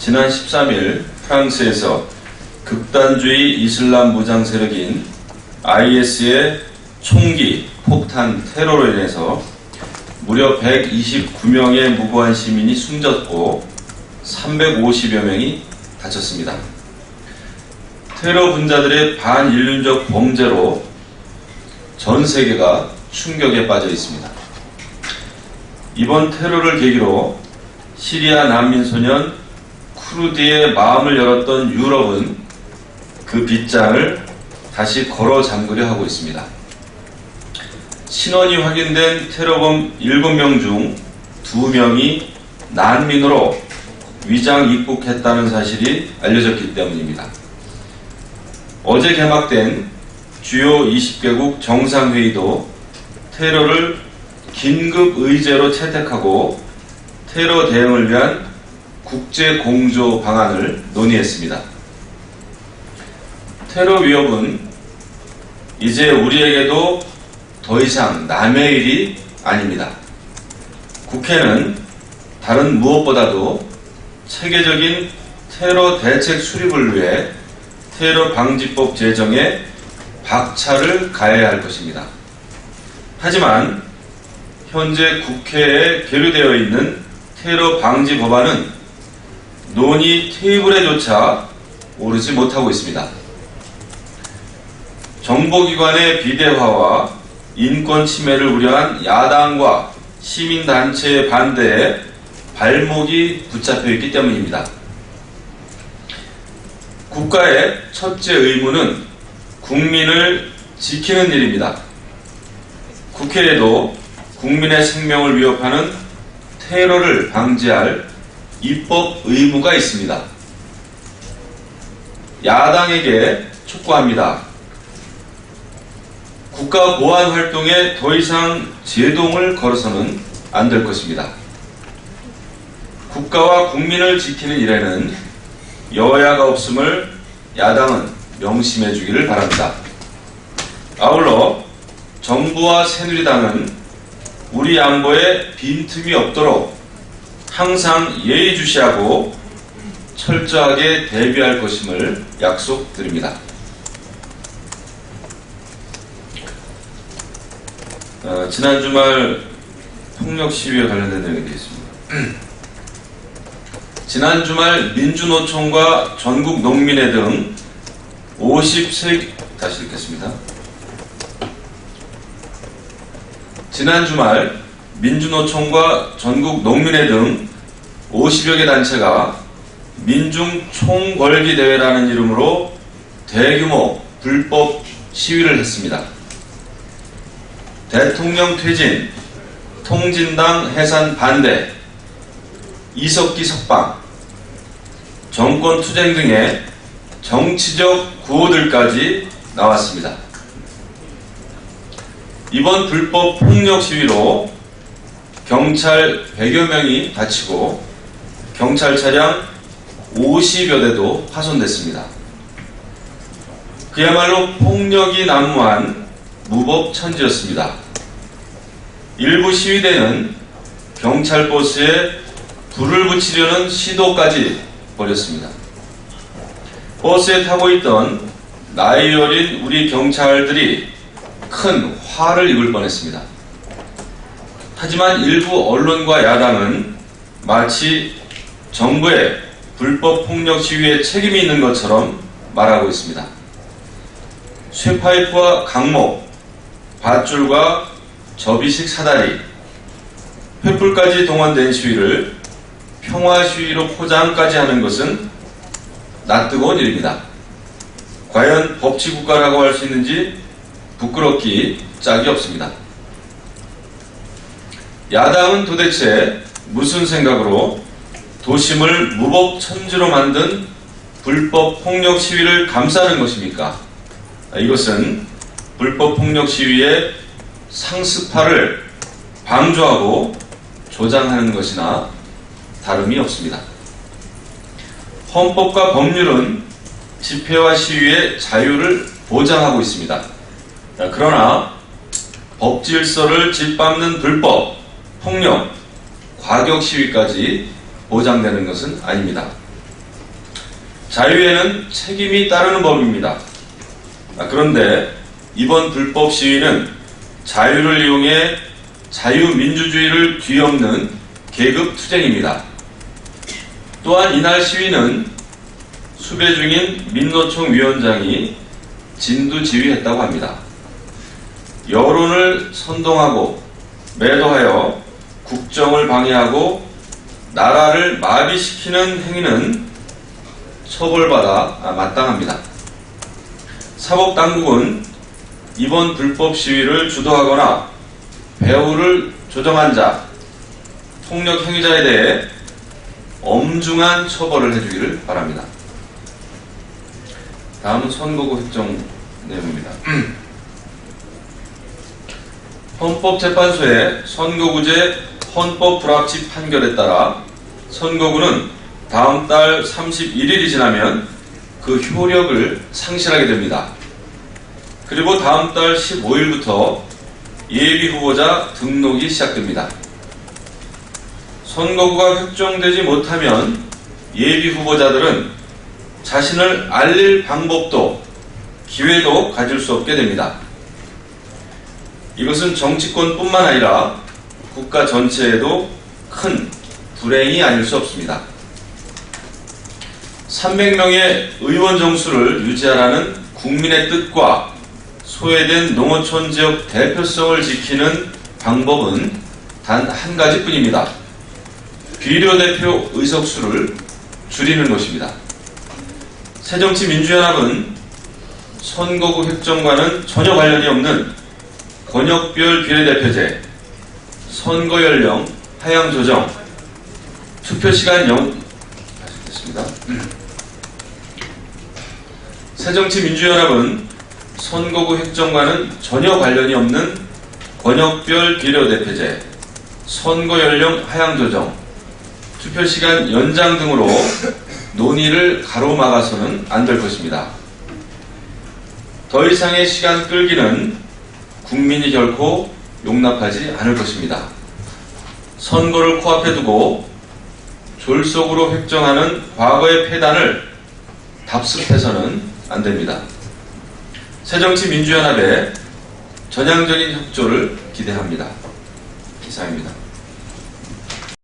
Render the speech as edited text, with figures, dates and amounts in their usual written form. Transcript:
지난 13일 프랑스에서 극단주의 이슬람 무장 세력인 IS의 총기, 폭탄, 테러로 인해서 무려 129명의 무고한 시민이 숨졌고 350여 명이 다쳤습니다. 테러 분자들의 반인륜적 범죄로 전 세계가 충격에 빠져 있습니다. 이번 테러를 계기로 시리아 난민 소년 쿠르드의 마음을 열었던 유럽은 그 빗장을 다시 걸어 잠그려 하고 있습니다. 신원이 확인된 테러범 7명 중 2명이 난민으로 위장 입국했다는 사실이 알려졌기 때문입니다. 어제 개막된 주요 20개국 정상회의도 테러를 긴급 의제로 채택하고 테러 대응을 위한 국제 공조 방안을 논의했습니다. 테러 위협은 이제 우리에게도 더 이상 남의 일이 아닙니다. 국회는 다른 무엇보다도 체계적인 테러 대책 수립을 위해 테러 방지법 제정에 박차를 가해야 할 것입니다. 하지만 현재 국회에 계류되어 있는 테러 방지 법안은 논의 테이블에조차 오르지 못하고 있습니다. 정보기관의 비대화와 인권 침해를 우려한 야당과 시민단체의 반대에 발목이 붙잡혀 있기 때문입니다. 국가의 첫째 의무는 국민을 지키는 일입니다. 국회에도 국민의 생명을 위협하는 테러를 방지할 입법 의무가 있습니다. 야당에게 촉구합니다. 국가 보안 활동에 더 이상 제동을 걸어서는 안 될 것입니다. 국가와 국민을 지키는 일에는 여야가 없음을 야당은 명심해 주기를 바랍니다. 아울러 정부와 새누리당은 우리 안보에 빈틈이 없도록 항상 예의주시하고 철저하게 대비할 것임을 약속드립니다. 지난 주말 폭력 시위에 관련된 내용이 되겠습니다. 지난 주말 민주노총과 전국농민회 등 다시 읽겠습니다. 지난 주말 민주노총과 전국농민회 등 50여 개 단체가 민중 총궐기 대회라는 이름으로 대규모 불법 시위를 했습니다. 대통령 퇴진, 통진당 해산 반대, 이석기 석방, 정권 투쟁 등의 정치적 구호들까지 나왔습니다. 이번 불법 폭력 시위로 경찰 100여 명이 다치고 경찰 차량 50여 대도 파손됐습니다. 그야말로 폭력이 난무한 무법천지였습니다. 일부 시위대는 경찰 버스에 불을 붙이려는 시도까지 벌였습니다. 버스에 타고 있던 나이 어린 우리 경찰들이 큰 화를 입을 뻔했습니다. 하지만 일부 언론과 야당은 마치 정부의 불법 폭력 시위에 책임이 있는 것처럼 말하고 있습니다. 쇠파이프와 강목, 밧줄과 접이식 사다리, 횃불까지 동원된 시위를 평화 시위로 포장까지 하는 것은 낯뜨거운 일입니다. 과연 법치국가라고 할 수 있는지 부끄럽기 짝이 없습니다. 야당은 도대체 무슨 생각으로 도심을 무법천지로 만든 불법 폭력 시위를 감싸는 것입니까? 이것은 불법 폭력 시위의 상습화를 방조하고 조장하는 것이나 다름이 없습니다. 헌법과 법률은 집회와 시위의 자유를 보장하고 있습니다. 그러나 법 질서를 짓밟는 불법, 폭력, 과격 시위까지 보장되는 것은 아닙니다. 자유에는 책임이 따르는 법입니다. 그런데 이번 불법 시위는 자유를 이용해 자유민주주의를 뒤엎는 계급투쟁입니다. 또한 이날 시위는 수배 중인 민노총 위원장이 진두지휘했다고 합니다. 여론을 선동하고 매도하여 국정을 방해하고 나라를 마비시키는 행위는 처벌받아 마땅합니다. 사법당국은 이번 불법 시위를 주도하거나 배후를 조정한 자, 폭력 행위자에 대해 엄중한 처벌을 해주기를 바랍니다. 다음은 선거구 획정 내용입니다. 헌법재판소의 선거구제 헌법 불합치 판결에 따라 선거구는 다음 달 31일이 지나면 그 효력을 상실하게 됩니다. 그리고 다음 달 15일부터 예비 후보자 등록이 시작됩니다. 선거구가 획정되지 못하면 예비 후보자들은 자신을 알릴 방법도 기회도 가질 수 없게 됩니다. 이것은 정치권뿐만 아니라 국가 전체에도 큰 불행이 아닐 수 없습니다. 300명의 의원 정수를 유지하라는 국민의 뜻과 소외된 농어촌 지역 대표성을 지키는 방법은 단 한 가지뿐입니다. 비례대표 의석수를 줄이는 것입니다. 새정치민주연합은 선거구 획정과는 전혀 관련이 없는 권역별 비례대표제, 선거연령 하향 조정, 투표시간 됐습니다. 새정치민주연합은 선거구 획정과는 전혀 관련이 없는 권역별 비례대표제, 선거연령 하향 조정, 투표시간 연장 등으로 논의를 가로막아서는 안 될 것입니다. 더 이상의 시간 끌기는 국민이 결코 용납하지 않을 것입니다. 선거를 코앞에 두고 졸속으로 획정하는 과거의 패단을 답습해서는 안 됩니다. 새정치민주연합의 전향적인 협조를 기대합니다. 이상입니다.